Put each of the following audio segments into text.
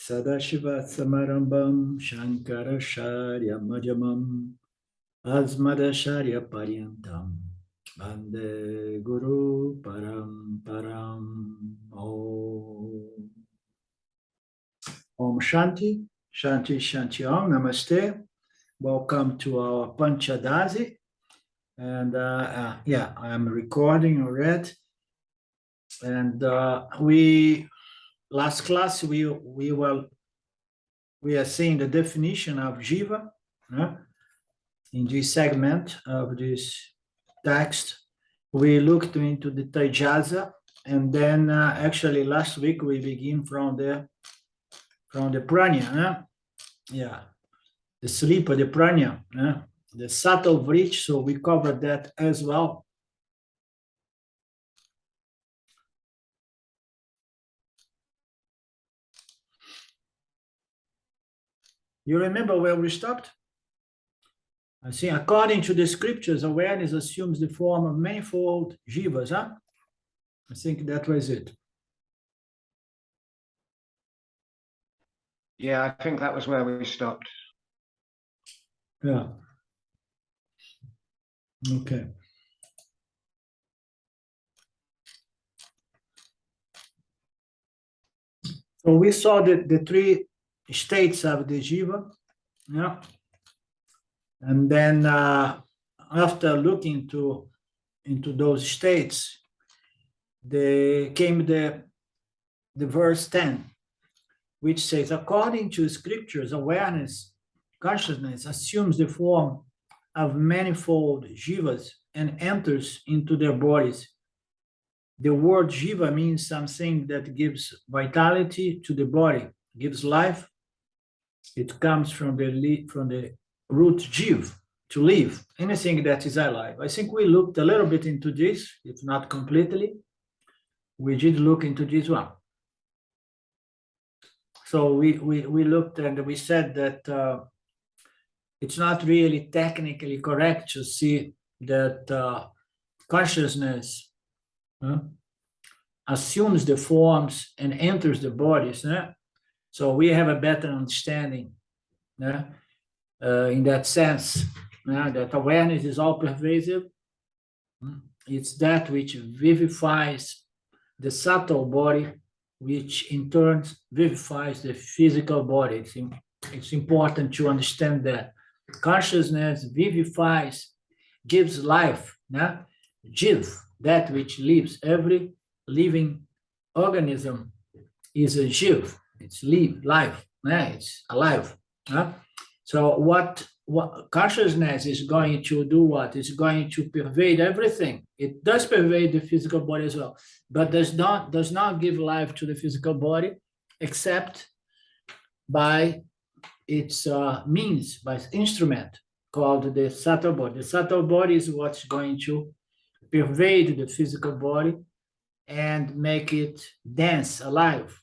Sadashiva Samarambam Shankaracharya Madhyamam Asmadacharya Paryantam Bande Guru Paramparam Om. Om Shanti, Shanti Shanti Om, Namaste. Welcome to our Panchadasi. And yeah, I'm recording already. And last class we are seeing the definition of Jiva in this segment of this text. We looked into the Taijasa, and then actually last week we begin from the prana, yeah, the sleep of the prana, the subtle bridge. So we covered that as well. You remember where we stopped? I think according to the scriptures, awareness assumes the form of manifold jivas. I think that was it. Yeah, I think that was where we stopped. Yeah. Okay. So we saw the three states of the jiva. Yeah. And then after looking into those states, came the verse 10, which says, according to scriptures, awareness, consciousness assumes the form of manifold jivas and enters into their bodies. The word jiva means something that gives vitality to the body, gives life. It comes from the root jiv, to live, anything that is alive. I think we looked a little bit into this, if not completely. We did look into this one. So we looked and we said that it's not really technically correct to see that consciousness assumes the forms and enters the bodies. So we have a better understanding in that sense, that awareness is all pervasive. It's that which vivifies the subtle body, which in turn vivifies the physical body. It's important to understand that consciousness vivifies, gives life, jiv, that which lives. Every living organism is a jiv. It's life. It's alive. So what consciousness is going to do? What is going to pervade everything? It does pervade the physical body as well, but does not give life to the physical body, except by its means, by its instrument called the subtle body. The subtle body is what's going to pervade the physical body and make it dance, alive.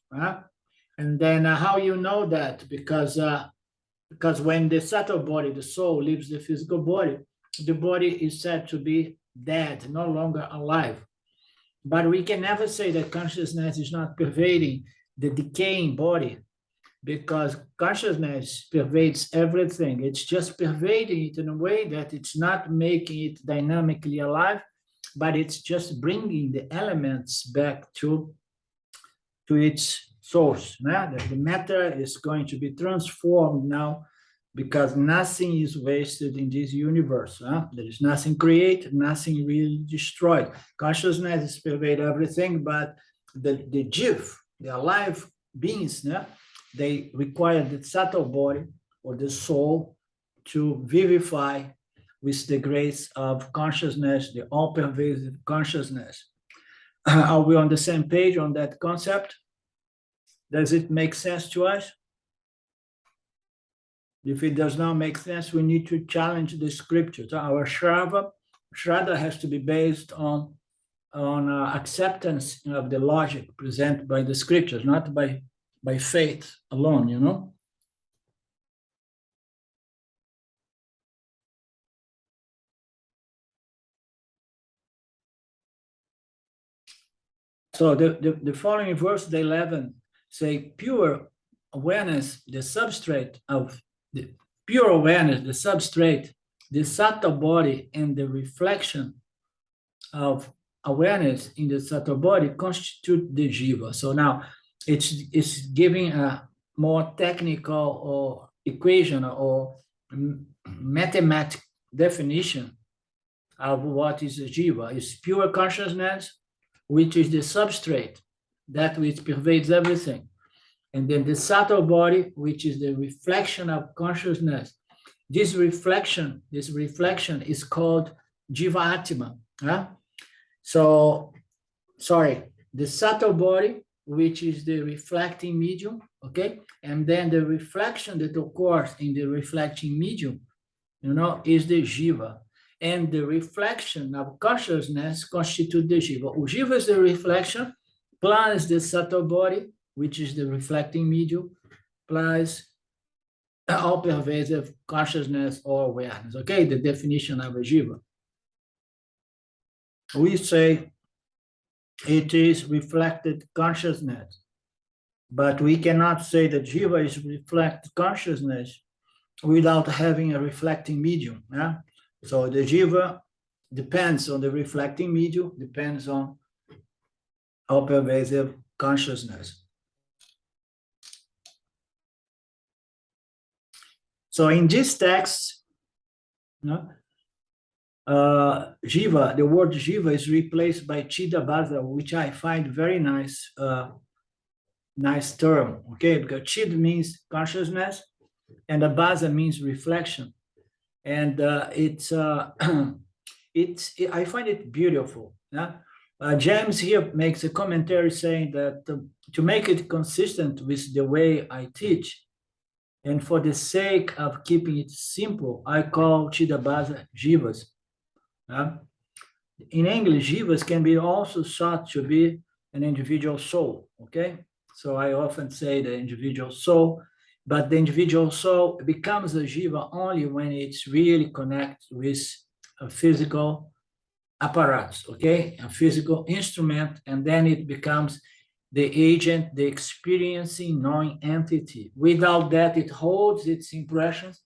And then how you know that? Because when the subtle body, the soul, leaves the physical body, the body is said to be dead, no longer alive. But we can never say that consciousness is not pervading the decaying body, because consciousness pervades everything. It's just pervading it in a way that it's not making it dynamically alive, but it's just bringing the elements back to its source. The matter is going to be transformed now, because nothing is wasted in this universe. There is nothing created, nothing really destroyed. Consciousness is pervade everything, but the jiv, the alive beings, they require the subtle body or the soul to vivify with the grace of consciousness, the all-pervasive consciousness. Are we on the same page on that concept? Does it make sense to us? If it does not make sense, we need to challenge the scriptures. Our Shraddha has to be based on acceptance of the logic presented by the scriptures, not by faith alone, So the following verse, the 11, say, pure awareness, the substrate of the pure awareness, the substrate, the subtle body, and the reflection of awareness in the subtle body constitute the jiva. So now it's giving a more technical or equation or mathematical definition of what is a jiva. It's pure consciousness, which is the substrate, that which pervades everything. And then the subtle body, which is the reflection of consciousness. This reflection is called Jiva Atma. Huh? So, sorry, the subtle body, which is the reflecting medium, okay? And then the reflection that occurs in the reflecting medium, is the Jiva. And the reflection of consciousness constitutes the Jiva. Jiva is the reflection plus the subtle body, which is the reflecting medium, plus all pervasive consciousness or awareness, okay? The definition of a Jiva. We say it is reflected consciousness, but we cannot say that Jiva is reflected consciousness without having a reflecting medium. Yeah? So the Jiva depends on the reflecting medium, depends on all pervasive consciousness. So in this text, Jiva, the word Jiva is replaced by Chidabhasa, which I find very nice, nice term, okay? Because Chid means consciousness, and Abhasa means reflection, and I find it beautiful. Yeah? James here makes a commentary saying that to make it consistent with the way I teach, and for the sake of keeping it simple, I call Chidabhasa Jivas. In English, Jivas can be also thought to be an individual soul, okay? So I often say the individual soul, but the individual soul becomes a Jiva only when it's really connected with a physical apparatus, okay? A physical instrument, and then it becomes the agent, the experiencing, knowing entity. Without that, it holds its impressions.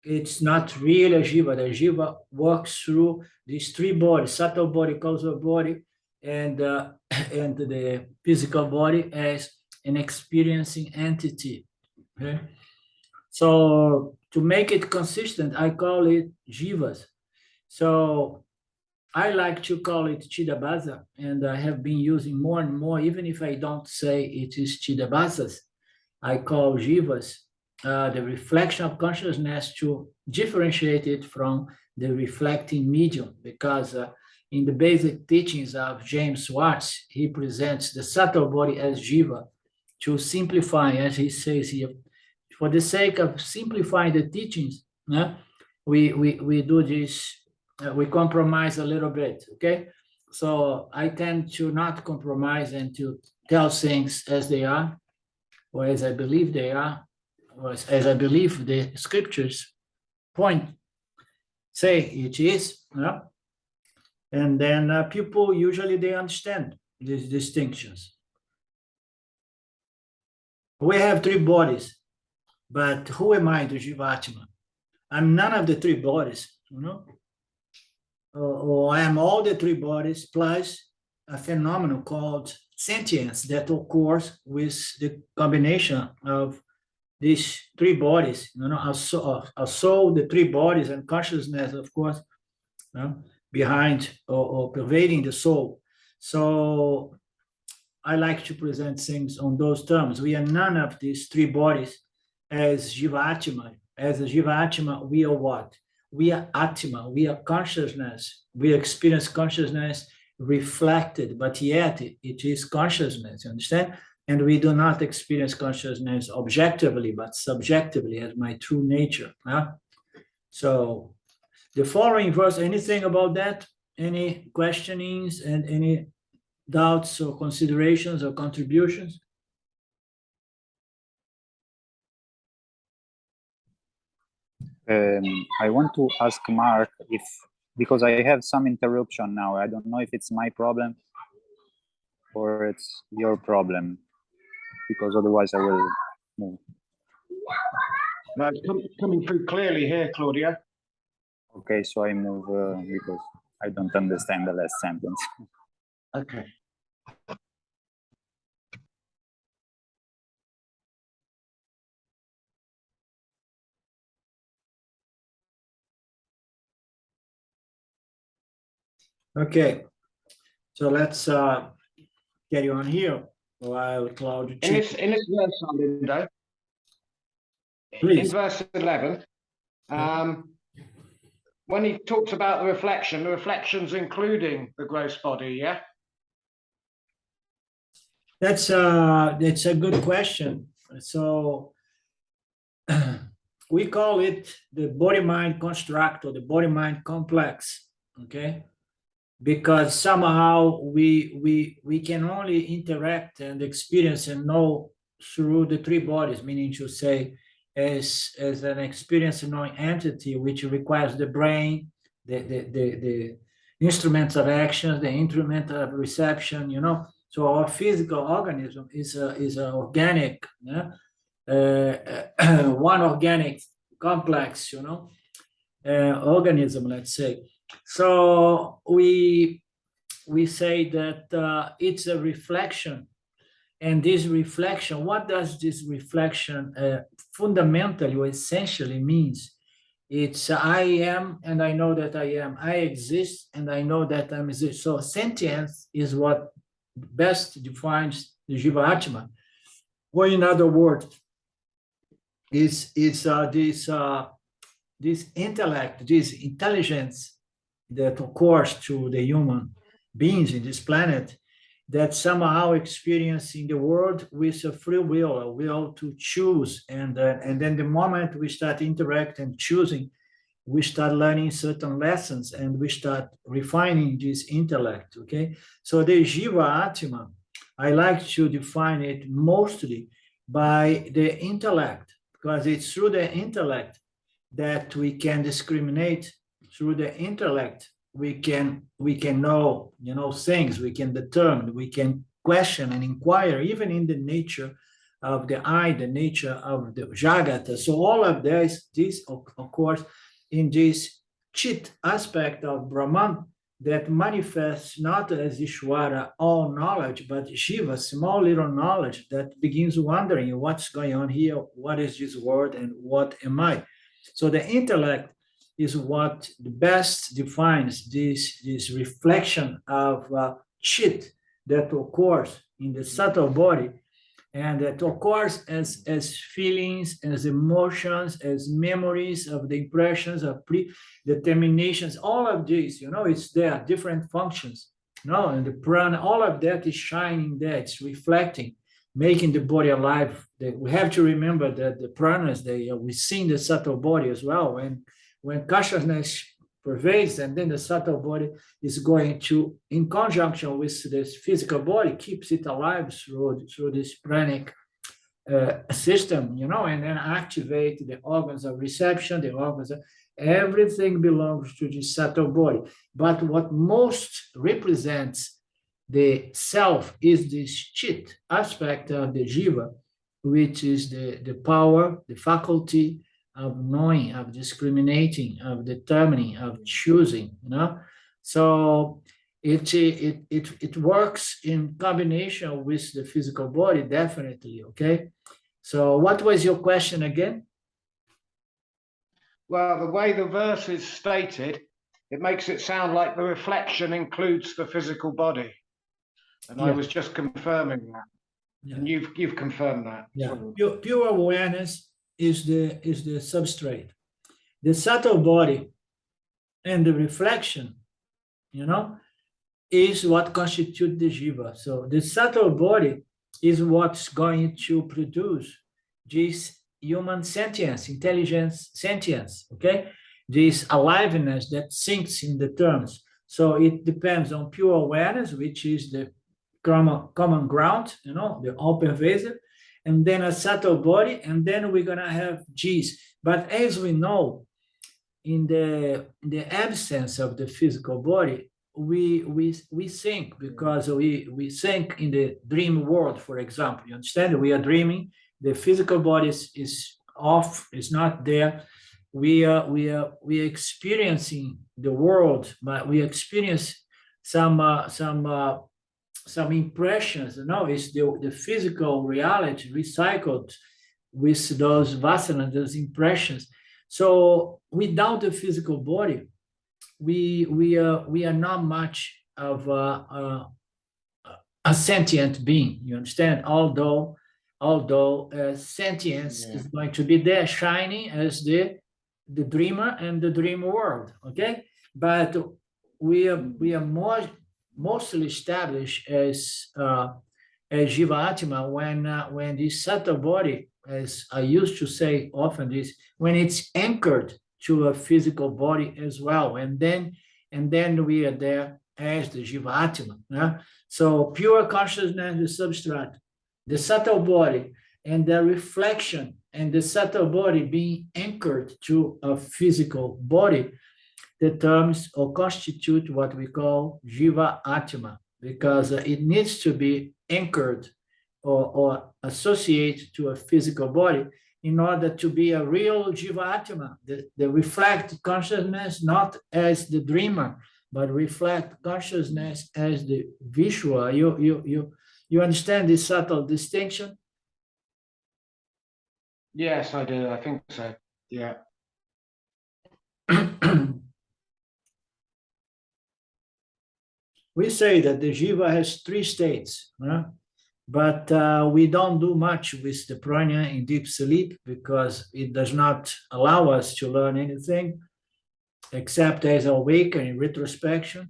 It's not really a Jiva. The Jiva works through these three bodies: subtle body, causal body, and the physical body as an experiencing entity. Okay? So to make it consistent, I call it Jivas. So I like to call it Chidabhasa, and I have been using more and more, even if I don't say it is Chidabhasas, I call Jivas the reflection of consciousness to differentiate it from the reflecting medium, because in the basic teachings of James Schwartz, he presents the subtle body as Jiva to simplify, as he says here. For the sake of simplifying the teachings, we do this. We compromise a little bit, okay? So I tend to not compromise and to tell things as they are, or as I believe they are, or as I believe the scriptures say it is, and then people usually they understand these distinctions. We have three bodies, but who am I, the Jivatma? I'm none of the three bodies, or I am all the three bodies plus a phenomenon called sentience that occurs with the combination of these three bodies, a soul, the three bodies, and consciousness, of course, behind or pervading the soul. So I like to present things on those terms. We are none of these three bodies as Jiva-Atma. As a Jiva-Atma, we are what? We are Atma, we are consciousness. We experience consciousness reflected, but yet it is consciousness, you understand? And we do not experience consciousness objectively, but subjectively as my true nature. So the following verse, anything about that? Any questionings and any doubts or considerations or contributions? I want to ask Mark if, because I have some interruption now, I don't know if it's my problem or it's your problem, because otherwise I will move. No, it's coming through clearly here, Claudia. Okay, so I move because I don't understand the last sentence. Okay. Okay, so let's carry on here while Claudio. In this verse, Arlindo, in Please. verse 11, when he talks about the reflection's including the gross body, yeah? That's a good question. So we call it the body-mind construct or the body-mind complex, okay? Because somehow we can only interact and experience and know through the three bodies, meaning to say as an experience knowing entity, which requires the brain, the instruments of action, the instrument of reception, you know. So our physical organism is a organic, one organic complex, you know, organism, let's say. So we say that it's a reflection, and this reflection, what does this reflection fundamentally or essentially means? It's I am and I know that I am. I exist and I know that I exist. So sentience is what best defines the Jiva Atma. Or in other words, is this intellect, this intelligence that occurs to the human beings in this planet, that somehow experiencing the world with a free will, a will to choose. And then the moment we start interacting and choosing, we start learning certain lessons and we start refining this intellect, okay? So the Jiva Atma, I like to define it mostly by the intellect, because it's through the intellect that we can discriminate. Through the intellect we can know, you know, things, we can determine, we can question and inquire even in the nature of the I, the nature of the Jagata. So all of this of course in this chit aspect of Brahman that manifests not as Ishwara all knowledge, but Jiva, small little knowledge that begins wondering what's going on here, what is this world and what am I? So the intellect is what best defines this reflection of chit that occurs in the subtle body, and that occurs as feelings, as emotions, as memories of the impressions of predeterminations. All of this, you know, it's there, different functions, you know, and the prana, all of that is shining there, it's reflecting, making the body alive. We have to remember that the pranas, we see in the subtle body as well. When consciousness pervades, and then the subtle body is going to, in conjunction with this physical body, keeps it alive through this pranic system, you know, and then activate the organs of reception, the organs of, everything belongs to the subtle body. But what most represents the self is this chit aspect of the jiva, which is the power, the faculty of knowing, of discriminating, of determining, of choosing, you know. So it works in combination with the physical body, definitely, okay? So what was your question again? Well, the way the verse is stated, it makes it sound like the reflection includes the physical body. And Yeah. I was just confirming that. Yeah. And you've confirmed that. Yeah, pure awareness is the substrate. The subtle body and the reflection, you know, is what constitutes the jiva. So the subtle body is what's going to produce this human sentience, intelligence, sentience, okay? This aliveness that sinks in the terms. So it depends on pure awareness, which is the common ground, you know, the all pervasive, and then a subtle body, and then we're gonna have G's. But as we know, in the absence of the physical body, we think, because we think in the dream world, for example. You understand? We are dreaming, The physical body is off, is not there. We are experiencing the world, but we experience some impressions. It's the physical reality recycled with those vasanas, those impressions. So without the physical body, we are not much of a sentient being. You understand? Although sentience is going to be there, shining as the dreamer and the dream world. Okay, but we are mostly established as Jiva Atma when this subtle body, as I used to say often, is when it's anchored to a physical body as well, and then we are there as the Jiva Atma. Yeah? So pure consciousness, the substrate, the subtle body, and the reflection, and the subtle body being anchored to a physical body determines or constitute what we call Jiva Atma, because it needs to be anchored or associated to a physical body in order to be a real Jiva Atma, the reflect consciousness not as the dreamer, but reflect consciousness as the Vishwa. You understand this subtle distinction? Yes, I do. I think so. Yeah. We say that the Jiva has 3 states, but we don't do much with the prana in deep sleep because it does not allow us to learn anything except as awaken in retrospection.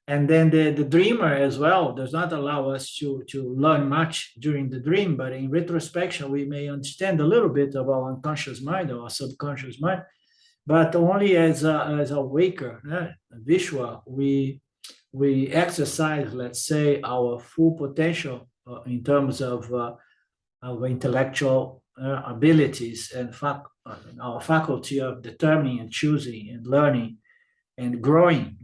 And then the dreamer as well does not allow us to learn much during the dream, but in retrospection, we may understand a little bit of our unconscious mind or our subconscious mind, but only as a waker, Vishwa, we exercise, let's say, our full potential in terms of our intellectual abilities and our faculty of determining and choosing and learning and growing.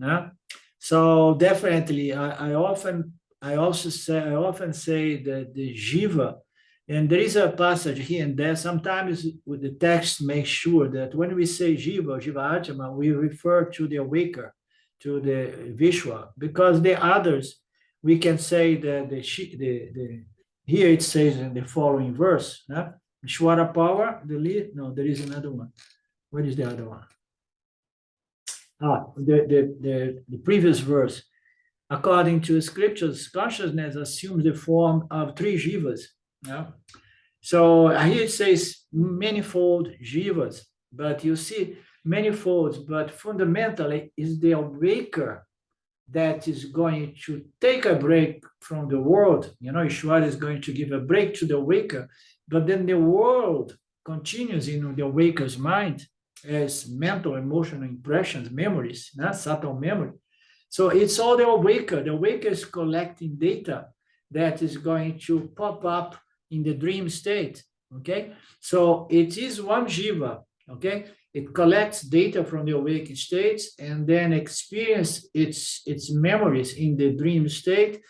So definitely, I often say that the Jiva, and there is a passage here and there. Sometimes with the text makes sure that when we say Jiva, Jiva Atma, we refer to the awaker, to the Vishwa, because the others, we can say that here it says in the following verse, Ishwara power, there is another one. Where is the other one? The previous verse. According to scriptures, consciousness assumes the form of 3 Jivas. So here it says manifold Jivas, but you see manifolds, but fundamentally is the awaker that is going to take a break from the world. Ishwara is going to give a break to the awaker, but then the world continues in the awaker's mind as mental, emotional impressions, memories, subtle memory. So it's all the awaker. The awaker is collecting data that is going to pop up in the dream state, okay? So it is one Jiva, okay? It collects data from the awakened states and then experience its memories in the dream state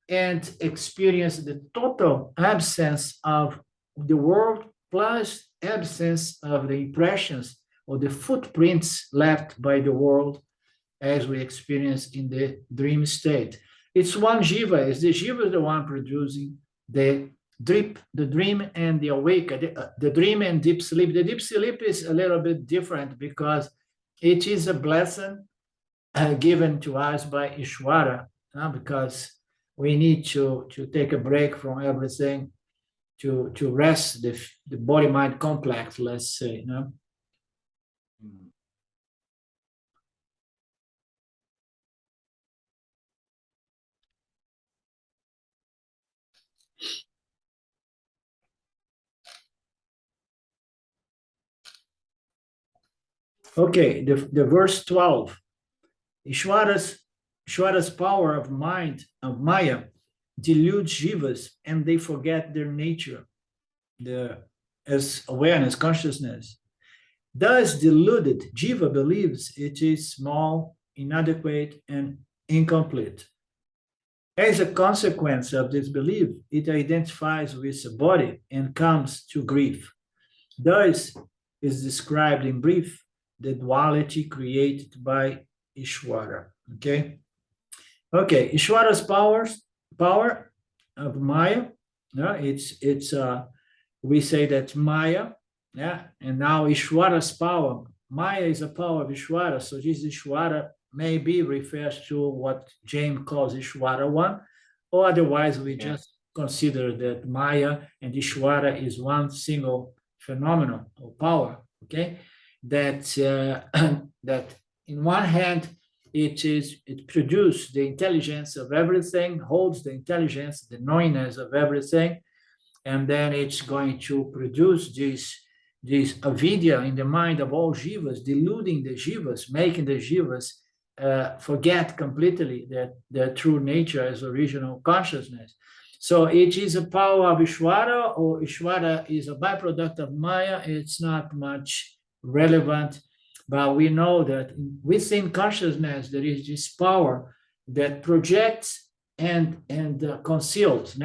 and experience the total absence of the world plus absence of the impressions or the footprints left by the world as we experience in the dream state. It's one Jiva. Is the Jiva the one producing the dream and the awaken, the dream and deep sleep. The deep sleep is a little bit different because it is a blessing given to us by Ishwara, because we need to take a break from everything to rest the body-mind complex, let's say. Okay, the verse 12. Ishwara's power of mind, of Maya, deludes Jivas and they forget their nature, as awareness, consciousness. Thus, deluded Jiva believes it is small, inadequate, and incomplete. As a consequence of this belief, it identifies with the body and comes to grief. Thus is described in brief the duality created by Ishwara. Okay. Ishwara's power of Maya. We say that Maya, and now Ishwara's power. Maya is a power of Ishwara, so this Ishwara maybe refers to what James calls Ishwara one, or otherwise we just consider that Maya and Ishwara is one single phenomenon or power. Okay, that that in one hand it produces the intelligence of everything, holds the intelligence, the knowingness of everything, and then it's going to produce this avidya in the mind of all jivas, deluding the jivas, making the jivas forget completely their true nature as original consciousness. So it is a power of Ishwara, or Ishwara is a byproduct of Maya. It's not much relevant, but we know that within consciousness there is this power that projects and conceals,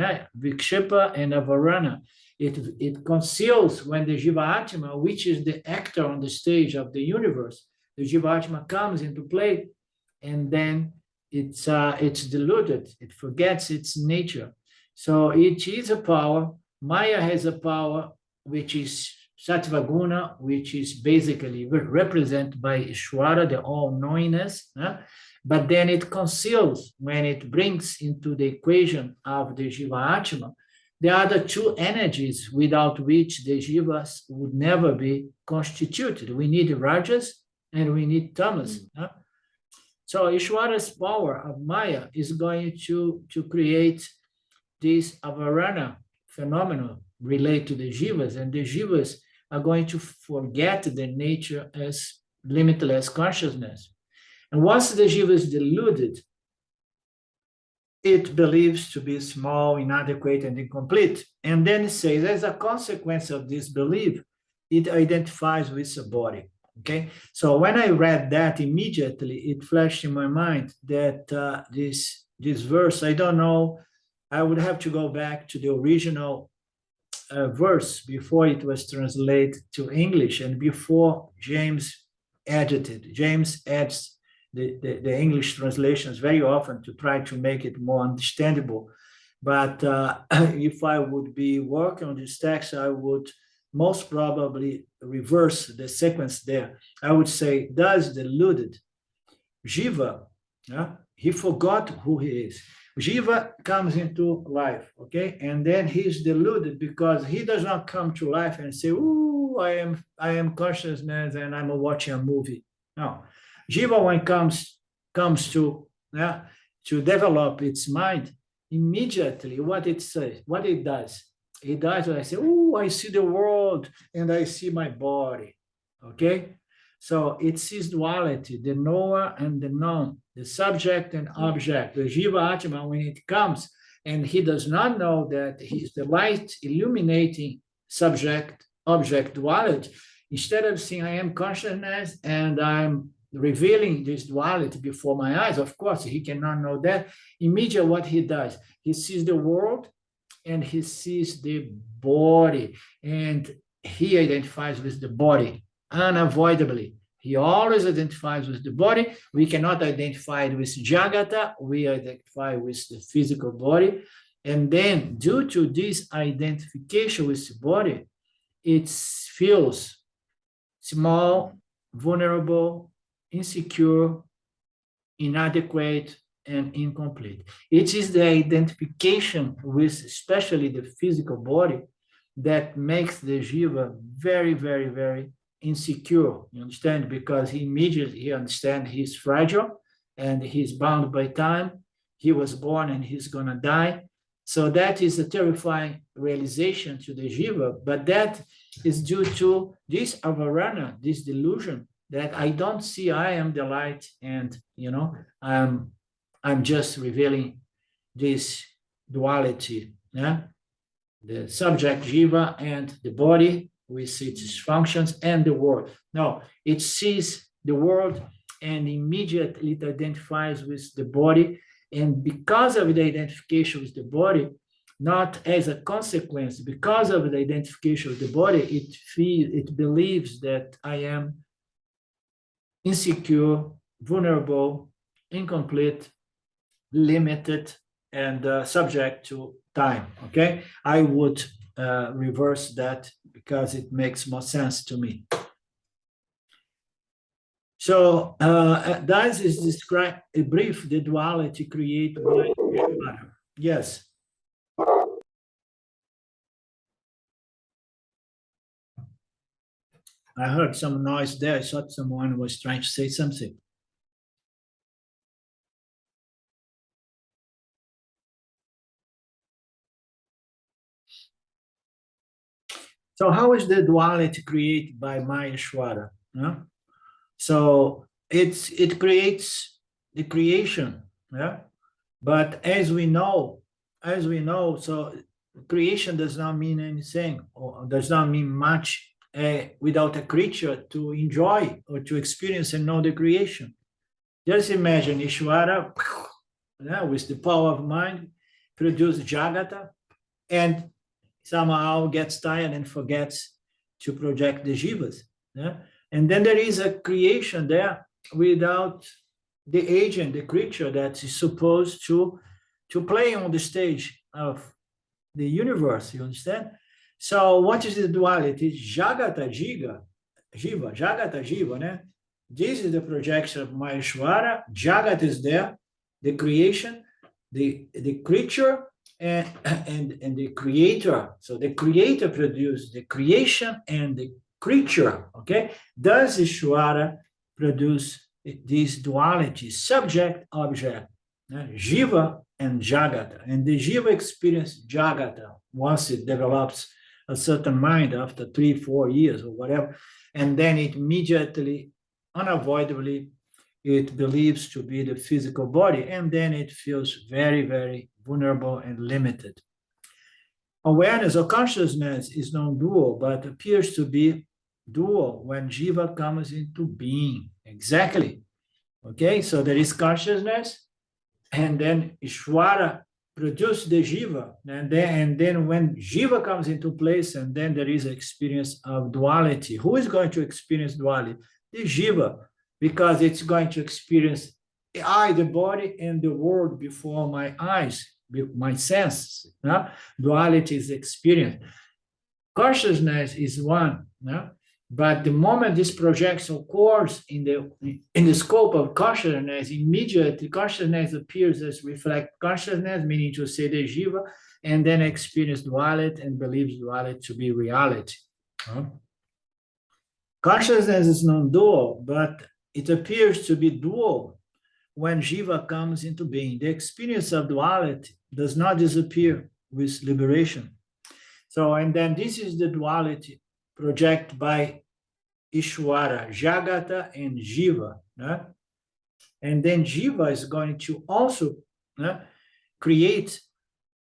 vikshepa and avarana. It conceals when the Jiva Atma, which is the actor on the stage of the universe, the Jiva Atma comes into play, and then it's deluded. It forgets its nature. So it is a power. Maya has a power which is Sattva Guna, which is basically represented by Ishwara, the all-knowingness. But then it conceals when it brings into the equation of the Jiva Atma the other two energies without which the Jivas would never be constituted. We need Rajas and we need Tamas. So Ishwara's power of Maya is going to create this avarana phenomenon related to the Jivas, and the Jivas are going to forget the nature as limitless consciousness. And once the Jiva is deluded, it believes to be small, inadequate, and incomplete. And then it says, as a consequence of this belief, it identifies with the body. Okay, so when I read that, immediately it flashed in my mind that this verse, I don't know, I would have to go back to the original verse before it was translated to English and before James added it. James adds the English translations very often to try to make it more understandable. But if I would be working on this text, I would most probably reverse the sequence there. I would say, thus deluded Jiva, he forgot who he is. Jiva comes into life, okay, and then he's deluded because he does not come to life and say, "Ooh, I am consciousness and I'm watching a movie." No, Jiva, when comes to develop its mind, immediately what it says, what it does when I say, "Oh, I see the world and I see my body," okay. So it sees duality, the knower and the known, the subject and object. The Jiva Atma, when it comes and he does not know that he's the light illuminating subject-object duality, instead of saying, "I am consciousness and I'm revealing this duality before my eyes," of course, he cannot know that. Immediately what he does, he sees the world and he sees the body, and he identifies with the body unavoidably. He always identifies with the body. We cannot identify with Jagata, we identify with the physical body. And then due to this identification with the body, it feels small, vulnerable, insecure, inadequate, and incomplete. It is the identification with especially the physical body that makes the Jiva very, very, very insecure, you understand? Because he immediately understands he's fragile and he's bound by time. He was born and he's going to die. So that is a terrifying realization to the Jiva, but that is due to this avarana, this delusion that I don't see I am the light and, I'm just revealing this duality, the subject Jiva and the body with its functions and the world. No, it sees the world and immediately it identifies with the body And because of the identification with the body, not as a consequence, because of the identification with the body, it believes that I am insecure, vulnerable, incomplete, limited, and subject to time. Okay, I would reverse that because it makes more sense to me. So that is describe a brief the duality created by Ishwara. Yes. I heard some noise there. I thought someone was trying to say something. So how is the duality created by my Ishwara? Yeah? So it creates the creation, yeah. But as we know, so creation does not mean anything, or does not mean much without a creature to enjoy or to experience and know the creation. Just imagine Ishwara, yeah, with the power of mind, produce Jagata, and somehow gets tired and forgets to project the Jivas. Yeah? And then there is a creation there without the agent, the creature that is supposed to play on the stage of the universe, you understand? So what is the duality? It's Jagata Jiva, Jagata Jiva, né? This is the projection of my Ishwara. Jagat is there, the creation, the creature, and the creator. So the creator produced the creation and the creature. Okay, does Ishwara produce this duality, subject object, Jiva and Jagata, and the Jiva experience Jagata once it develops a certain mind after 3-4 years or whatever, and then it immediately, unavoidably, it believes to be the physical body, and then it feels very, very vulnerable and limited. Awareness or consciousness is non-dual, but appears to be dual when Jiva comes into being. Exactly. Okay, so there is consciousness, and then Ishwara produces the Jiva, and then when Jiva comes into place, and then there is an experience of duality. Who is going to experience duality? The Jiva, because it's going to experience the body, and the world before my eyes, my senses. No? Duality is experience. Consciousness is one, no? But the moment this projection occurs in the scope of consciousness, immediately consciousness appears as reflect consciousness, meaning to say the Jiva, and then experience duality and believes duality to be reality. Consciousness is non-dual, but it appears to be dual when Jiva comes into being. The experience of duality does not disappear with liberation. So, and then this is the duality projected by Ishwara, Jagata, and Jiva. And then Jiva is going to also create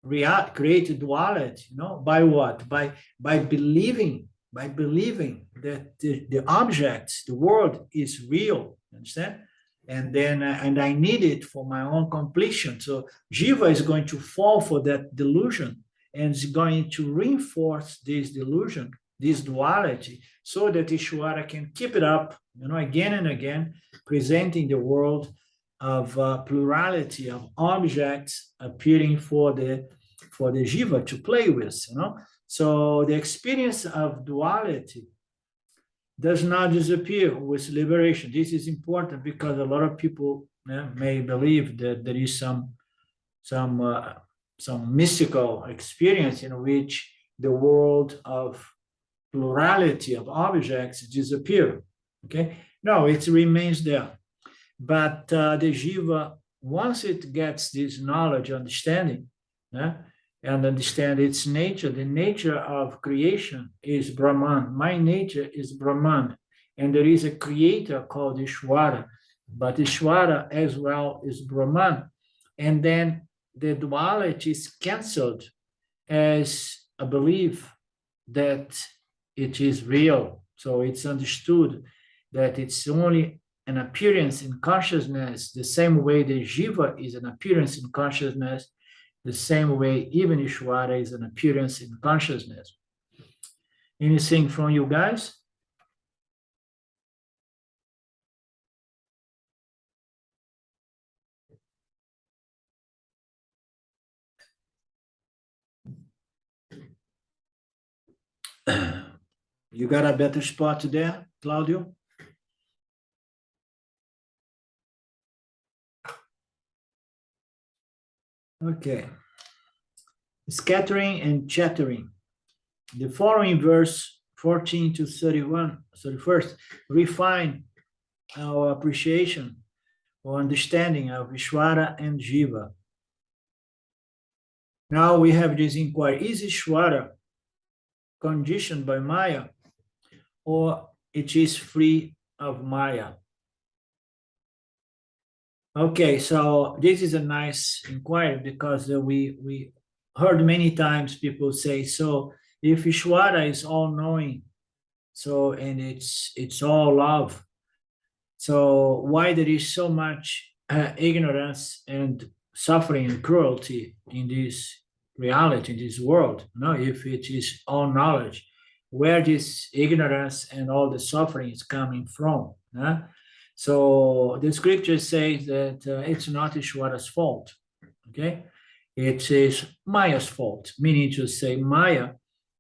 duality, by what? By believing that the objects, the world is real, understand? And then and I need it for my own completion. So Jiva is going to fall for that delusion, and is going to reinforce this delusion, this duality, so that Ishwara can keep it up, again and again, presenting the world of plurality of objects appearing for the Jiva to play with, So the experience of duality does not disappear with liberation. This is important because a lot of people may believe that there is some mystical experience in which the world of plurality of objects disappear. Okay, no, it remains there. But the Jiva, once it gets this knowledge, understanding, and understand its nature, the nature of creation is Brahman. My nature is Brahman, and there is a creator called Ishwara, but Ishwara as well is Brahman. And then the duality is cancelled as a belief that it is real. So it's understood that it's only an appearance in consciousness, the same way the Jiva is an appearance in consciousness, the same way even Ishwara is an appearance in consciousness. Anything from you guys? You got a better spot there, Claudio? Okay. Scattering and chattering. The following verse 14 to 31st, refine our appreciation or understanding of Ishwara and Jiva. Now we have this inquiry: is Ishwara conditioned by Maya, or it is free of Maya? Okay, so this is a nice inquiry, because we heard many times people say, so if Ishwara is all-knowing, so, and it's all love, so why there is so much ignorance and suffering and cruelty in this reality, in this world? No, if it is all knowledge, where this ignorance and all the suffering is coming from? So the scripture says that it's not Ishwara's fault, okay? It is Maya's fault, meaning to say Maya,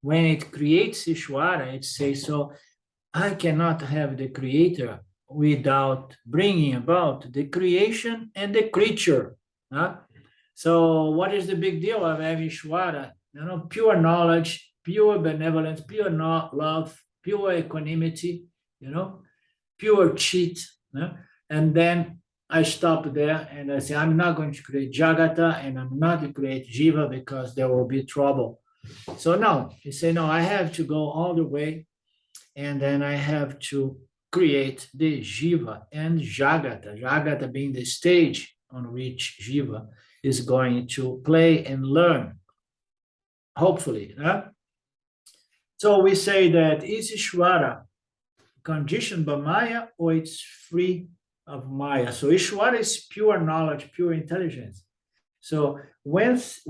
when it creates Ishwara, it says, so I cannot have the creator without bringing about the creation and the creature. So what is the big deal of having Ishwara? You know, pure knowledge, pure benevolence, pure love, pure equanimity, you know, pure cheat. And then I stop there and I say, I'm not going to create Jagata and I'm not going to create Jiva, because there will be trouble. So no, you say, no, I have to go all the way, and then I have to create the Jiva and Jagata. Jagata being the stage on which Jiva is going to play and learn, hopefully. So we say that is Ishwara conditioned by Maya, or it's free of Maya? So Ishwara is pure knowledge, pure intelligence. So once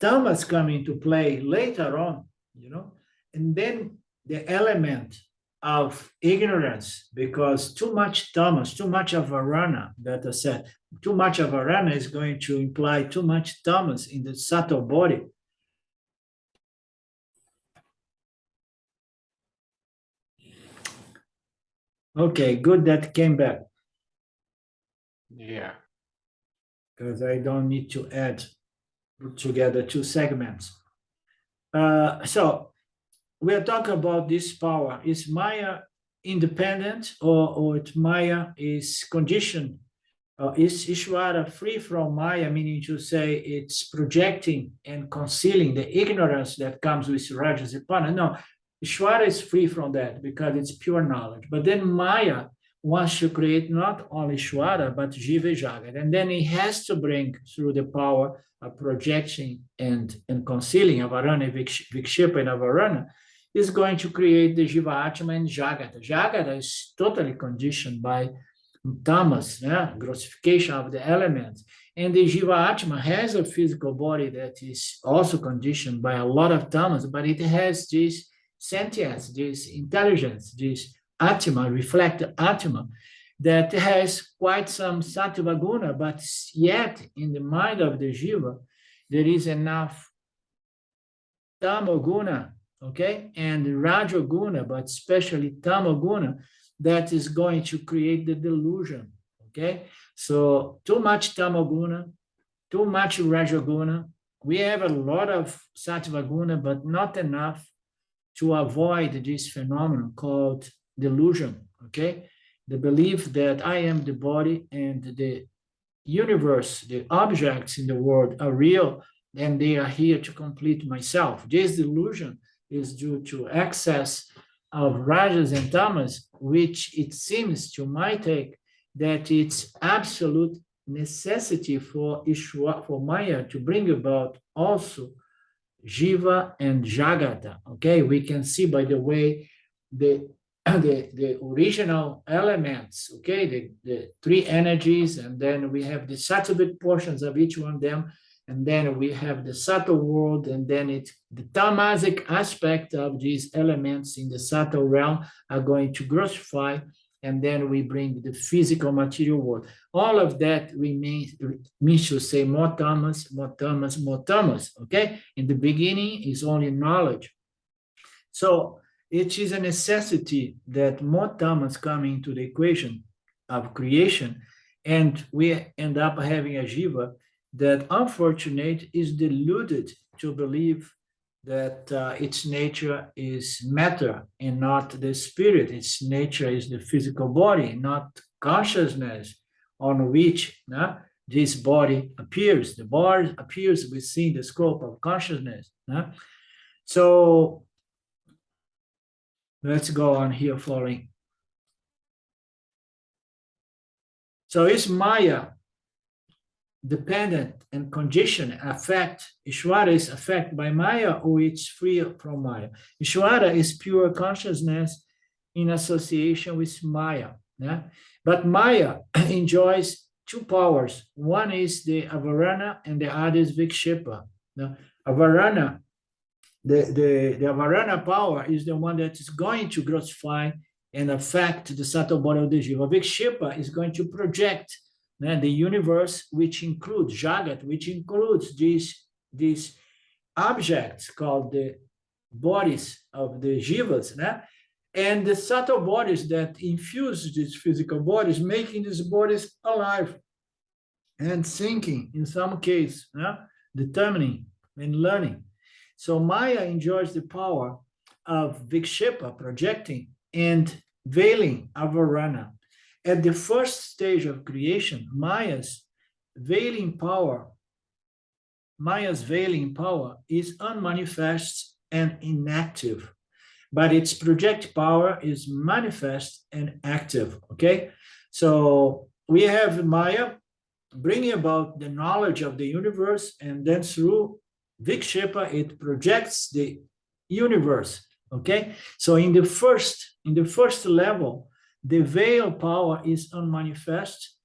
Tamas come into play later on, you know, and then the element of ignorance, because too much Tamas, too much of avarana, that I said, too much of avarana is going to imply too much Tamas in the subtle body. Okay, good that came back. Yeah. Because I don't need to put together two segments. So we are talking about this power. Is Maya independent, or it's Maya is conditioned? Is Ishwara free from Maya, meaning to say it's projecting and concealing the ignorance that comes with Rajasipana? No, Ishwara is free from that because it's pure knowledge. But then Maya wants to create not only Ishwara, but Jiva Jagat. And then he has to bring through the power of projecting and concealing avarana, vikshepa and avarana, is going to create the Jiva Atma and Jagata. Jagata is totally conditioned by Tamas, grossification of the elements. And the Jiva Atma has a physical body that is also conditioned by a lot of Tamas, but it has this sentience, this intelligence, this Atma, reflected Atma, that has quite some Sattva Guna, but yet in the mind of the Jiva, there is enough Tamoguna, okay, and Rajoguna, but especially Tamoguna, that is going to create the delusion, okay? So too much Tamoguna, too much Rajoguna. We have a lot of Sattva Guna, but not enough to avoid this phenomenon called delusion, okay? The belief that I am the body and the universe, the objects in the world are real, and they are here to complete myself. This delusion is due to excess of Rajas and Tamas, which it seems to my take that it's absolute necessity for Ishwara, for Maya to bring about also Jiva and Jagata. Okay, we can see by the way the the original elements, okay, the three energies, and then we have the sattvic portions of each one of them, and then we have the subtle world, and then it's the tamasic aspect of these elements in the subtle realm are going to grossify, and then we bring the physical material world. All of that means to say more tamas, more tamas, more tamas, okay? In the beginning is only knowledge. So it is a necessity that more tamas come into the equation of creation, and we end up having a jiva that, unfortunate, is deluded to believe that its nature is matter and not the spirit. Its nature is the physical body, not consciousness on which this body appears. The body appears within the scope of consciousness. So let's go on here following. So is Maya dependent and conditioned affect? Ishwara is affected by Maya, or it's free from Maya? Ishwara is pure consciousness in association with Maya. Yeah? But Maya enjoys two powers. One is the avarana and the other is vikshepa. The avarana, the avarana power is the one that is going to grossify and affect the subtle body of the jiva. Vikshepa is going to project the universe, which includes Jagat, which includes these objects called the bodies of the Jivas, and the subtle bodies that infuse these physical bodies, making these bodies alive and thinking, in some case, determining and learning. So Maya enjoys the power of vikshepa, projecting, and veiling avarana. At the first stage of creation, Maya's veiling power is unmanifest and inactive, but its project power is manifest and active, okay? So we have Maya bringing about the knowledge of the universe, and then through vikshepa, it projects the universe, okay? So in the first level, the veil power is unmanifest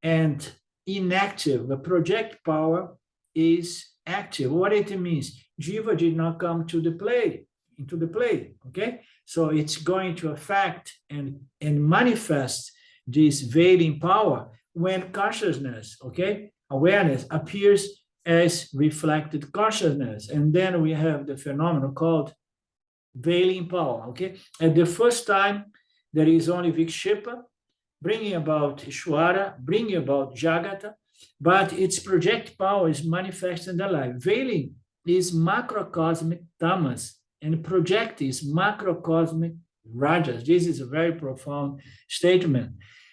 and inactive. The project power is active. What it means? Jiva did not come into the play, okay? So it's going to affect and manifest this veiling power when consciousness, okay, awareness appears as reflected consciousness. And then we have the phenomenon called veiling power, okay? At the first time, there is only vikshepa, bringing about Ishwara, bringing about Jagata, but its project power is manifest and alive. Veiling is macrocosmic tamas, and project is macrocosmic rajas. This is a very profound statement.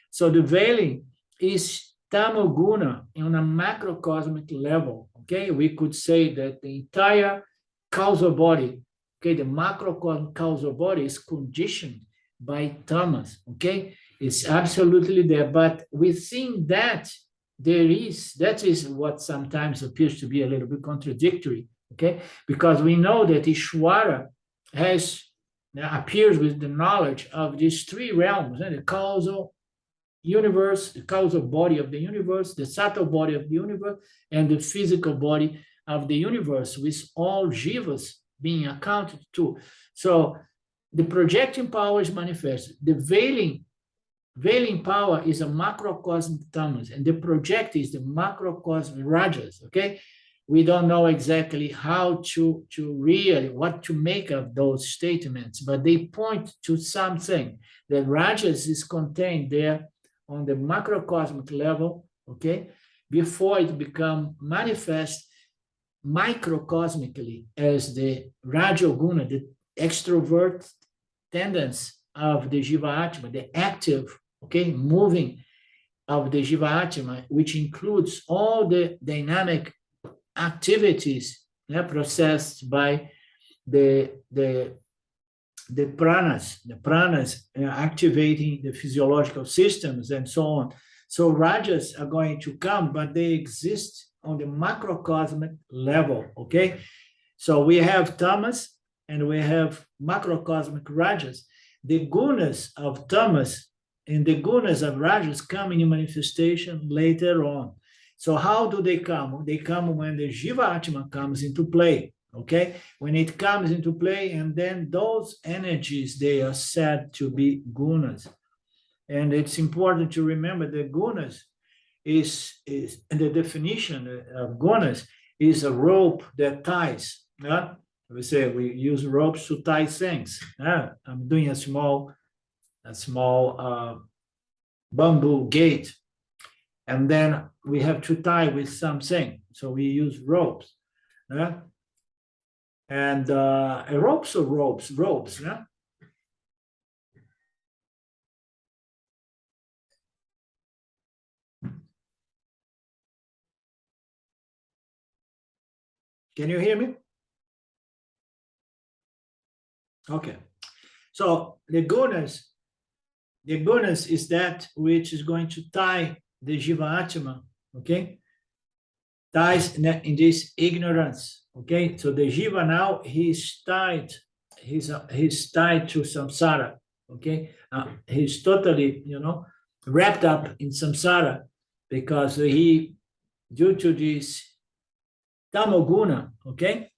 So the veiling is tamoguna on a macrocosmic level, okay? We could say that the entire causal body, okay, the macrocosmic causal body is conditioned by Tamas, okay? It's absolutely there, but within that, that is what sometimes appears to be a little bit contradictory, okay? Because we know that Ishwara appears with the knowledge of these three realms, the causal universe, the causal body of the universe, the subtle body of the universe, and the physical body of the universe, with all jivas being accounted to. So the projecting power is manifest. The veiling power is a macrocosmic tamas, and the project is the macrocosmic rajas, okay? We don't know exactly how to really, what to make of those statements, but they point to something. The rajas is contained there on the macrocosmic level, okay? Before it become manifest microcosmically as the Rajoguna, the extrovert tendency of the Jiva Atma, the active, okay, moving of the Jiva Atma, which includes all the dynamic activities processed by the pranas activating the physiological systems and so on. So rajas are going to come, but they exist on the macrocosmic level, okay? So we have tamas and we have macrocosmic rajas. the gunas of Tamas and the gunas of Rajas come in manifestation later on. So how do they come? They come when the Jiva Atma comes into play, okay? When it comes into play, and then those energies, they are said to be gunas. And it's important to remember that gunas is the definition of gunas is a rope that ties. We say we use ropes to tie things. I'm doing a small bamboo gate, and then we have to tie with something. So we use ropes. And ropes or ropes? Ropes. Can you hear me? Okay. So the gunas is that which is going to tie the Jiva Atma, okay? Ties in this ignorance, okay? So the Jiva now, he's tied to samsara, okay? He's totally, wrapped up in samsara because he, due to this tamoguna, okay?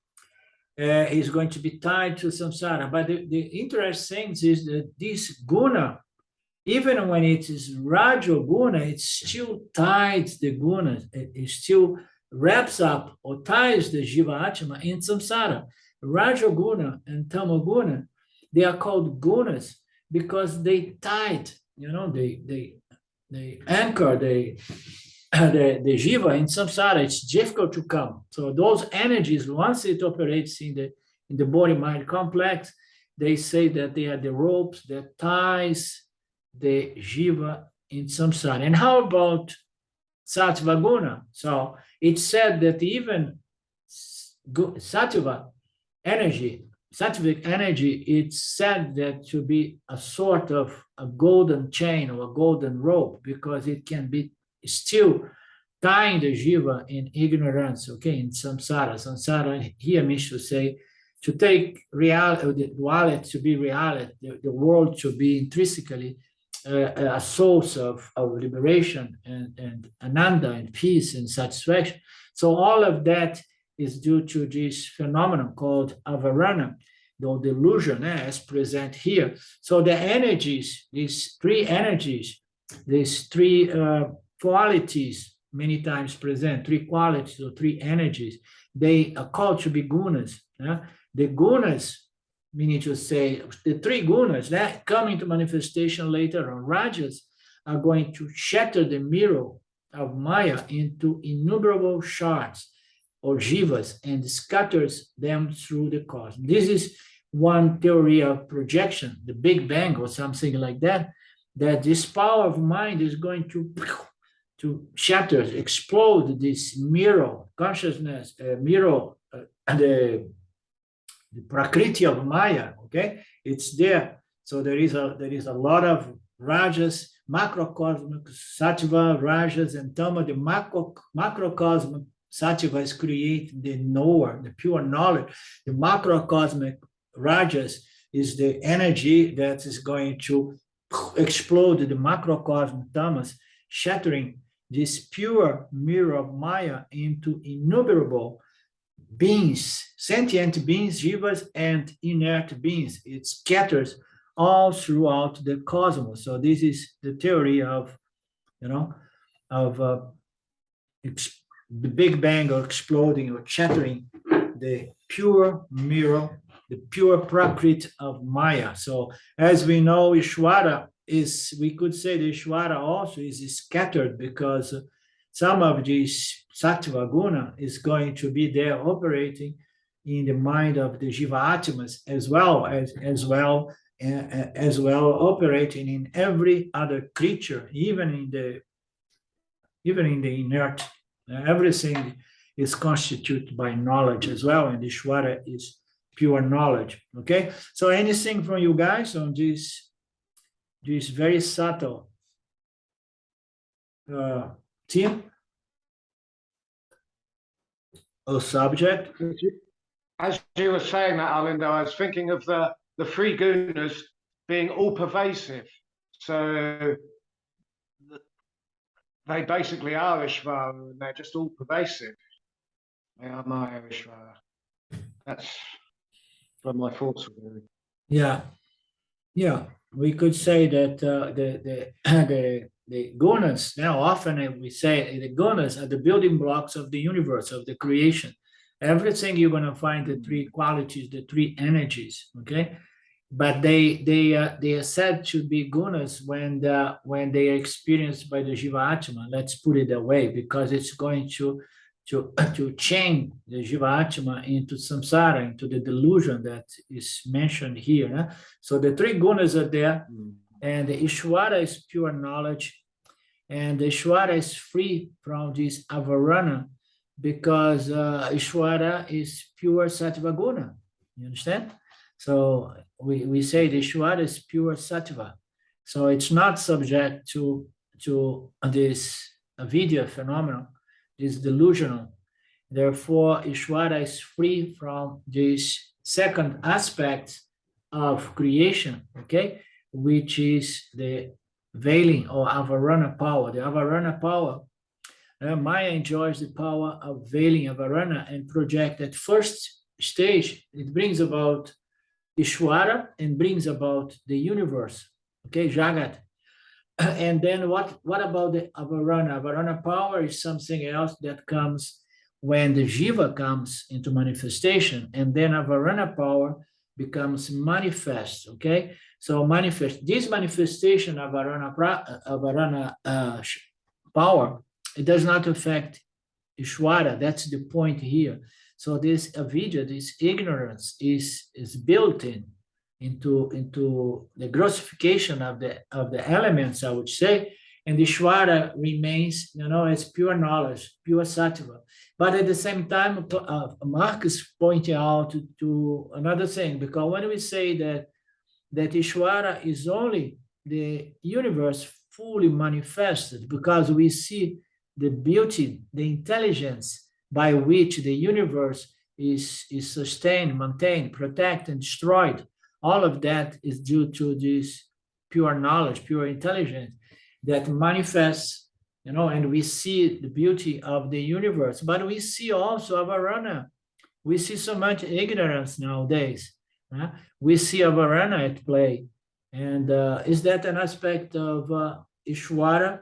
Is going to be tied to samsara. But the interesting thing is that this guna, even when it is Rajo guna, it still ties the guna. It still wraps up or ties the Jiva Atma in samsara. Rajo guna and Tamoguna, they are called gunas because they tied, they anchor the Jiva in samsara. It's difficult to come. So those energies, once it operates in the body-mind complex, they say that they are the ropes that ties the Jiva in samsara. And how about Sattva Guna? So it's said that even sattvic energy, it's said that to be a sort of a golden chain or a golden rope because it can be still tying the Jiva in ignorance, okay, in samsara. Samsara here means to say, to take reality, the duality to be reality, the world to be intrinsically a source of liberation and ananda and peace and satisfaction. So all of that is due to this phenomenon called avarana, the delusion, as present here. So the energies, these three energies, these three qualities, many times present, three qualities or three energies, they are called to be gunas. The gunas, meaning to say, the three gunas that come into manifestation later on, rajas, are going to shatter the mirror of Maya into innumerable shards or jivas and scatters them through the cosmos. This is one theory of projection, the Big Bang or something like that, that this power of mind is going to shatter, explode this mirror, consciousness, mirror, the prakriti of Maya, okay? It's there. So there is a lot of rajas, macrocosmic sattva, rajas, and Tama. The macrocosmic sattva is creating the knower, the pure knowledge. The macrocosmic rajas is the energy that is going to explode the macrocosmic tamas, shattering this pure mirror of Maya into innumerable beings, sentient beings, jivas, and inert beings. It scatters all throughout the cosmos. So this is the theory of, the Big Bang or exploding or shattering the pure mirror, the pure prakriti of Maya. So as we know, Ishwara is, we could say the Ishwara also is scattered because some of this sattva guna is going to be there operating in the mind of the Jiva Atmas as well operating in every other creature, even in the inert. Everything is constituted by knowledge as well, and Ishwara is pure knowledge. Okay, so anything from you guys on this very subtle theme or subject? As you were saying that, Arlindo, I was thinking of the three gunas being all pervasive. So they basically are Ishvara, and they're just all pervasive. They are Maya Ishvara. That's what my thoughts were really. Yeah, yeah. We could say that the Gunas, now often we say the Gunas are the building blocks of the universe, of the creation. Everything you're going to find the three qualities, the three energies, okay? But they are said to be Gunas when they are experienced by the Jiva Atma. Let's put it that way, because it's going to chain the Jiva Atma into samsara, into the delusion that is mentioned here. So the three Gunas are there, and the Ishwara is pure knowledge, and the Ishwara is free from this avarana, because Ishwara is pure sattva guna. You understand? So we say the Ishwara is pure sattva. So it's not subject to this avidya phenomenon, this delusional. Therefore, Ishwara is free from this second aspect of creation, okay, which is the veiling or avarana power. The avarana power, Maya enjoys the power of veiling avarana and project at first stage. It brings about Ishwara and brings about the universe, okay, Jagat. And then what about the avarana? Avarana power is something else that comes when the Jiva comes into manifestation, and then avarana power becomes manifest, okay? So manifest, this manifestation of avarana power, it does not affect Ishwara. That's the point here. So this avidya, this ignorance is built into the grossification of the elements, I would say, and Ishwara remains, as pure knowledge, pure sattva. But at the same time, Mark is pointing out to another thing, because when we say that Ishwara is only the universe fully manifested, because we see the beauty, the intelligence by which the universe is sustained, maintained, protected, and destroyed. All of that is due to this pure knowledge, pure intelligence that manifests, and we see the beauty of the universe. But we see also avarana. We see so much ignorance nowadays. We see avarana at play. And is that an aspect of Ishwara?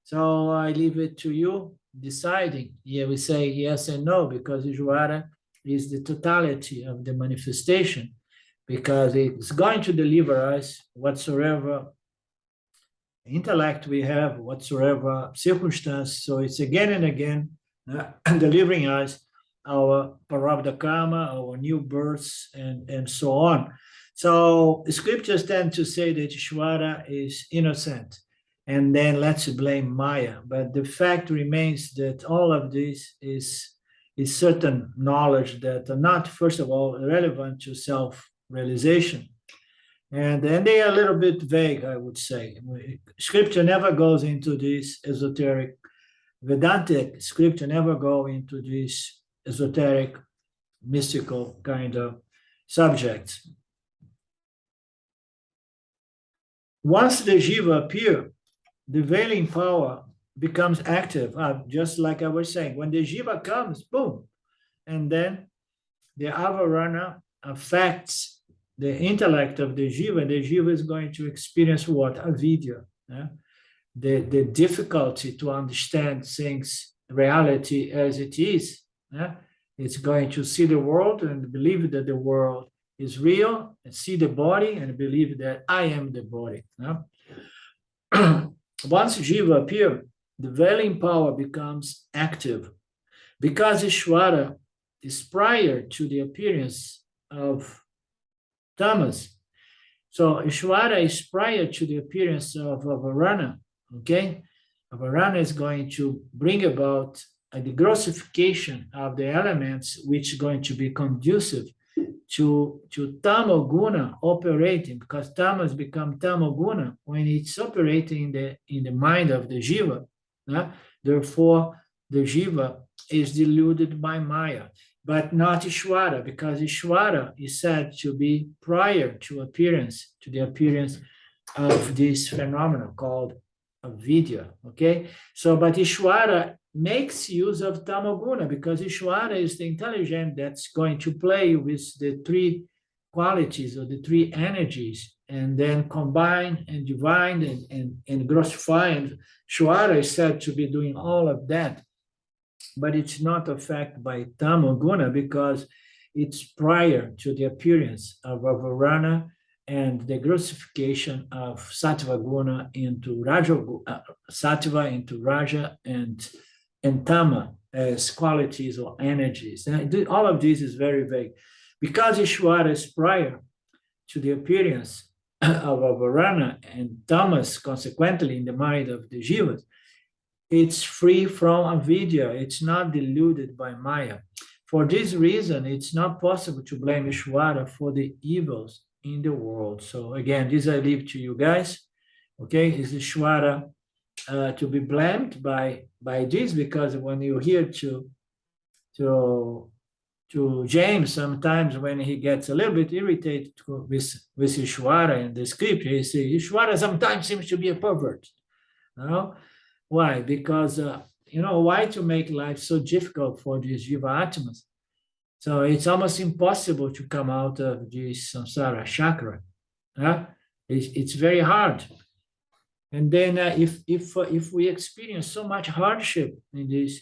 So I leave it to you deciding. Yeah, we say yes and no, because Ishwara is the totality of the manifestation, because it's going to deliver us whatsoever intellect we have, whatsoever circumstance. So it's again and again delivering us our parabdha karma, our new births, and so on. So scriptures tend to say that Ishwara is innocent, and then let's blame Maya. But the fact remains that all of this is certain knowledge that are not, first of all, relevant to self-realization. And they are a little bit vague, I would say. Scripture never goes into this esoteric, Vedantic scripture never go into this esoteric, mystical kind of subjects. Once the Jiva appear, the veiling power becomes active, just like I was saying. When the Jiva comes, boom, and then the avarana affects the intellect of the Jiva is going to experience what? Avidya. The difficulty to understand things, reality as it is. It's going to see the world and believe that the world is real, and see the body and believe that I am the body. Once Jiva appears, the veiling power becomes active, because Ishwara is prior to the appearance of Tamas. So Ishwara is prior to the appearance of avarana, okay? Avarana is going to bring about the grossification of the elements, which is going to be conducive to tamoguna operating, because tamas become tamoguna when it's operating in the mind of the Jiva. Therefore, the Jiva is deluded by Maya. but not Ishwara, because Ishwara is said to be prior to appearance, to the appearance of this phenomenon called avidya. Okay, so but Ishwara makes use of tamoguna because Ishwara is the intelligence that's going to play with the three qualities or the three energies and then combine and divide and grossify. And Ishwara is said to be doing all of that, but it's not affected by tamoguna because it's prior to the appearance of avarana and the grossification of sattva guna into raja, sattva into raja and tama as qualities or energies. And all of this is very vague. Because Ishwara is prior to the appearance of avarana and tamas, consequently in the mind of the Jivas, it's free from avidya, it's not deluded by Maya. For this reason, it's not possible to blame Ishwara for the evils in the world. So again, this I leave to you guys. Okay, is Ishwara to be blamed by this? Because when you hear to James, sometimes when he gets a little bit irritated with Ishwara in the script, he says Ishwara sometimes seems to be a pervert. No? Why? Because why to make life so difficult for these Jiva Atmas? So it's almost impossible to come out of this samsara chakra. It's very hard. And then if we experience so much hardship in this,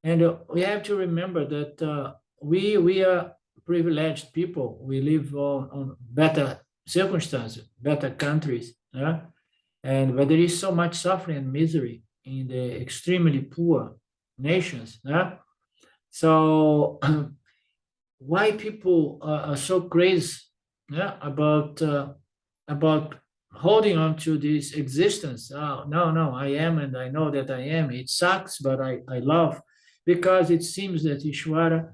and we have to remember that we are privileged people. We live on better circumstances, better countries, but there is so much suffering and misery in the extremely poor nations. So why people are so crazy about holding on to this existence? Oh, no, I am and I know that I am. It sucks, but I love, because it seems that Ishwara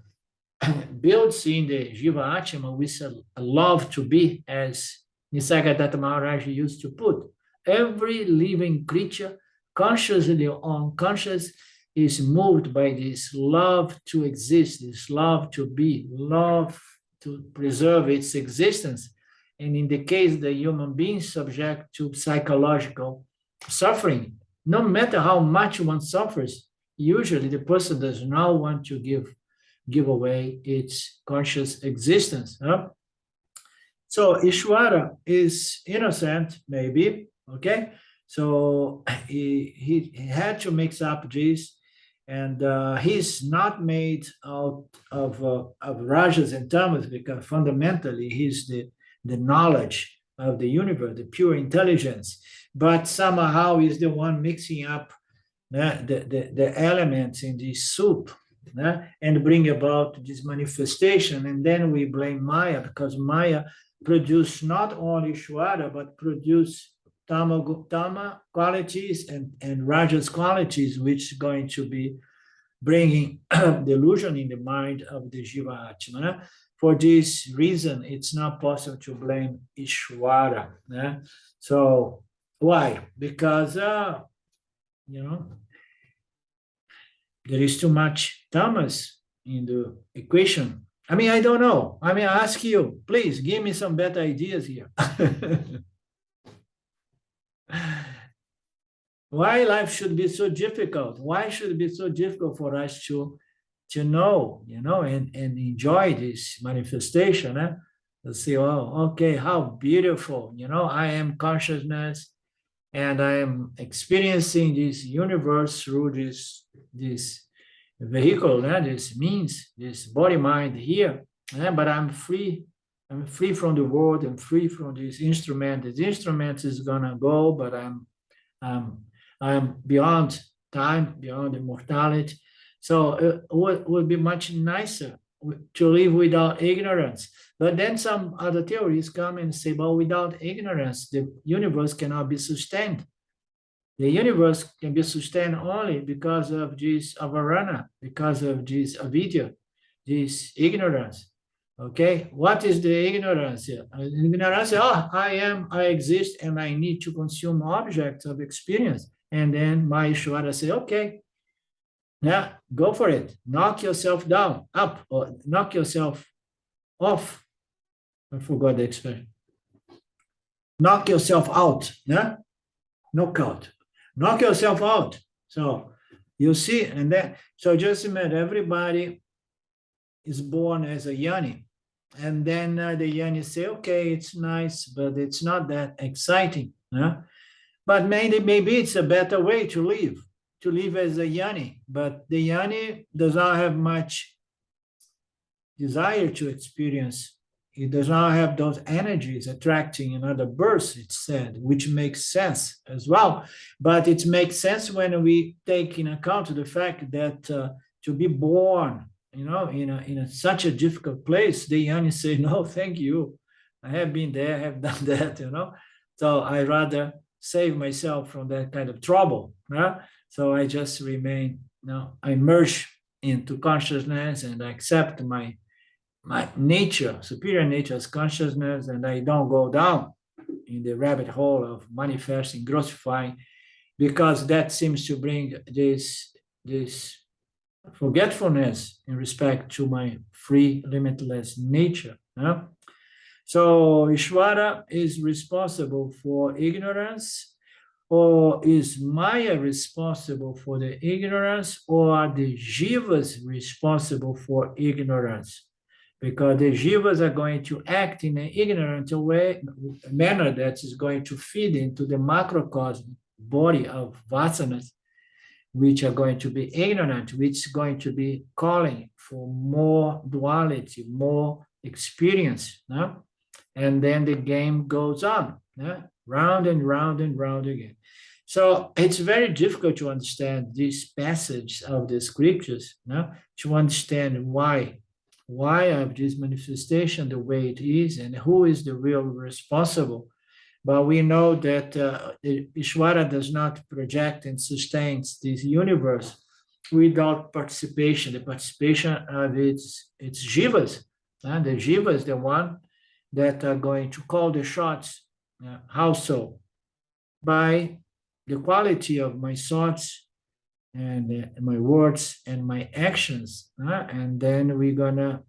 builds in the Jiva Atma with a love to be, as Nisargadatta Maharaj used to put. Every living creature, consciously or unconscious, is moved by this love to exist, this love to be, love to preserve its existence. And in the case the human being subject to psychological suffering, no matter how much one suffers, usually the person does not want to give away its conscious existence. So Ishwara is innocent, maybe, okay? So he had to mix up this, and he's not made out of rajas and tamas, because fundamentally he's the knowledge of the universe, the pure intelligence, but somehow he's the one mixing up the elements in this soup and bring about this manifestation. And then we blame Maya, because Maya produced not only Ishwara, but produced Tama qualities and Rajas qualities, which is going to be bringing delusion in the mind of the Jiva Atma. For this reason, it's not possible to blame Ishwara. So why? Because there is too much tamas in the equation. I mean, I don't know. I ask you, please give me some better ideas here. Why life should be so difficult? Why should it be so difficult for us to know, and enjoy this manifestation? To say, oh, okay, how beautiful, I am consciousness, and I am experiencing this universe through this vehicle, this means, this body mind here, but I'm free. I'm free from the world. I'm free from this instrument. This instrument is gonna go, but I'm beyond time, beyond immortality. So it would be much nicer to live without ignorance. But then some other theories come and say, well, without ignorance, the universe cannot be sustained. The universe can be sustained only because of this avarana, because of this avidya, this ignorance. Okay, what is the ignorance here? Ignorance, I exist, and I need to consume objects of experience. And then my Ishwara say, okay, Yeah, go for it. Knock yourself down, up, or knock yourself off. I forgot the expression. Knock yourself out. Yeah, knockout. Knock yourself out. So you see, and then so just imagine everybody is born as a yoni, and then the yoni say, okay, it's nice, but it's not that exciting. Yeah? But maybe it's a better way to live as a yoni. But the yoni does not have much desire to experience. It does not have those energies attracting another birth, it's said, which makes sense as well. But it makes sense when we take in account the fact that to be born, in such a difficult place, the yoni say, no, thank you. I have been there, I have done that. So I rather save myself from that kind of trouble. So I just remain, I merge into consciousness and I accept my nature, superior nature as consciousness, and I don't go down in the rabbit hole of manifesting, grossifying, because that seems to bring this forgetfulness in respect to my free, limitless nature. So Ishwara is responsible for ignorance, or is Maya responsible for the ignorance, or are the Jivas responsible for ignorance? Because the Jivas are going to act in an ignorant manner that is going to feed into the macrocosmic body of vasanas, which are going to be ignorant, which is going to be calling for more duality, more experience. And then the game goes on, round and round and round again. So it's very difficult to understand this passage of the scriptures, to understand why of this manifestation the way it is and who is the real responsible. But we know that Ishwara does not project and sustains this universe without participation, the participation of its Jivas. And the Jiva is the one that are going to call the shots. How so? By the quality of my thoughts and my words and my actions, and then we're gonna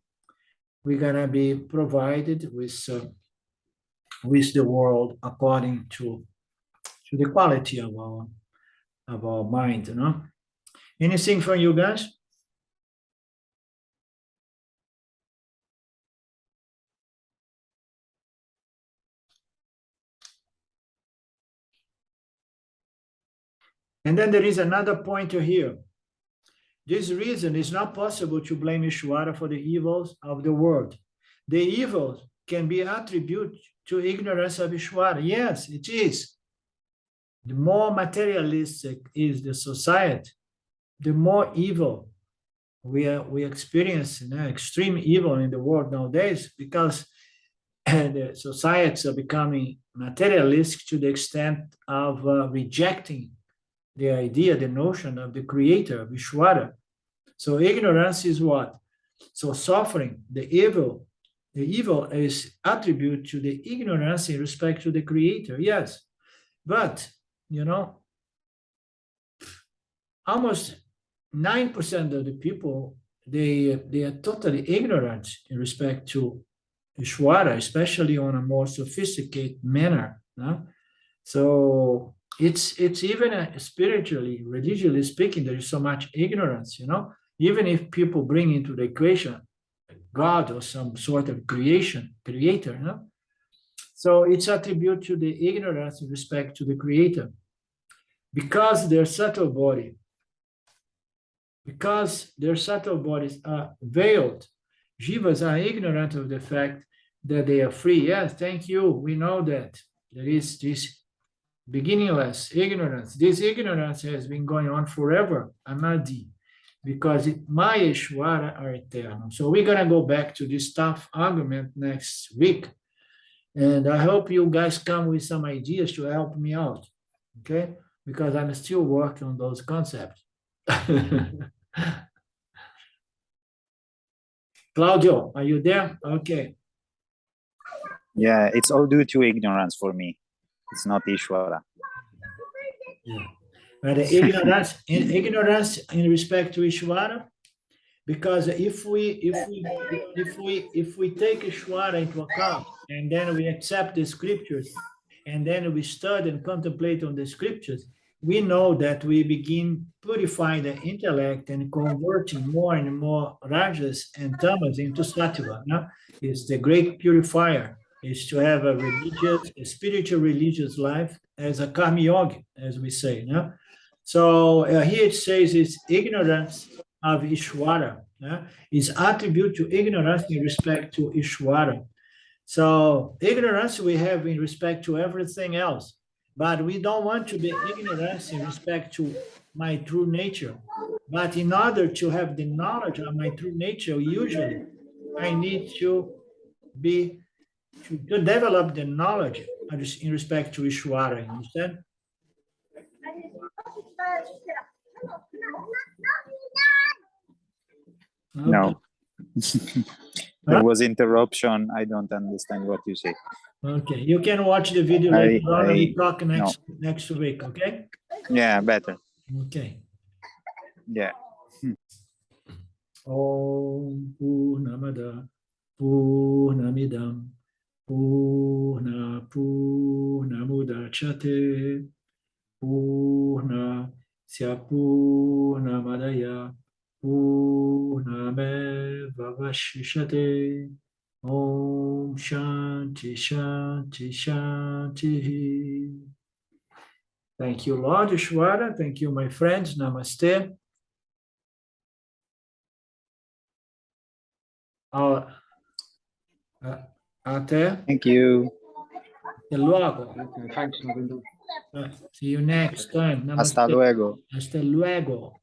be provided with the world according to the quality of our mind. Anything from you guys? And then there is another pointer here. This reason is not possible to blame Ishwara for the evils of the world. The evils can be attributed to ignorance of Ishwara. Yes, it is. The more materialistic is the society, the more evil we experience, extreme evil in the world nowadays, because the societies are becoming materialistic to the extent of rejecting the idea, the notion of the creator, of Ishwara. So ignorance is what? So suffering, the evil is attributed to the ignorance in respect to the creator, yes. But, almost 9% of the people, they are totally ignorant in respect to Ishwara, especially on a more sophisticated manner. So it's even spiritually, religiously speaking, there is so much ignorance, even if people bring into the equation God or some sort of creator. So it's attributed to the ignorance in respect to the creator. Because their subtle bodies are veiled, Jivas are ignorant of the fact that they are free. Yes, thank you. We know that there is this beginningless ignorance. This ignorance has been going on forever, Anadi, because Maya Ishwara are eternal. So we're going to go back to this tough argument next week. And I hope you guys come with some ideas to help me out, okay? Because I'm still working on those concepts. Claudio, are you there? Okay. Yeah, it's all due to ignorance for me. It's not Ishwara. Yeah. But the ignorance in respect to Ishwara, because if we take Ishwara into account and then we accept the scriptures and then we study and contemplate on the scriptures, we know that we begin purifying the intellect and converting more and more rajas and tamas into sattva. No? It's the great purifier, is to have a spiritual religious life as a karma yogi, as we say. No? So here it says it's ignorance of Ishwara, is attribute to ignorance in respect to Ishwara. So ignorance we have in respect to everything else, but we don't want to be ignorant in respect to my true nature. But in order to have the knowledge of my true nature, usually I need to develop the knowledge in respect to Ishwara, you understand? No. There was interruption. I don't understand what you say. Okay, you can watch the video later on and we talk next week, okay? Yeah, better. Okay. Yeah. Om Purnamada Purnamidam Purna Purnamudachyate Purna Purnamadaya Purnameva Vashishyate. Om Shanti Shanti Shanti. Thank you, Lord Ishwara. Thank you, my friends. Namaste. Até. Thank you. Até logo. Okay, thanks, Navinda. See you next time. Namaste. Hasta luego. Hasta luego.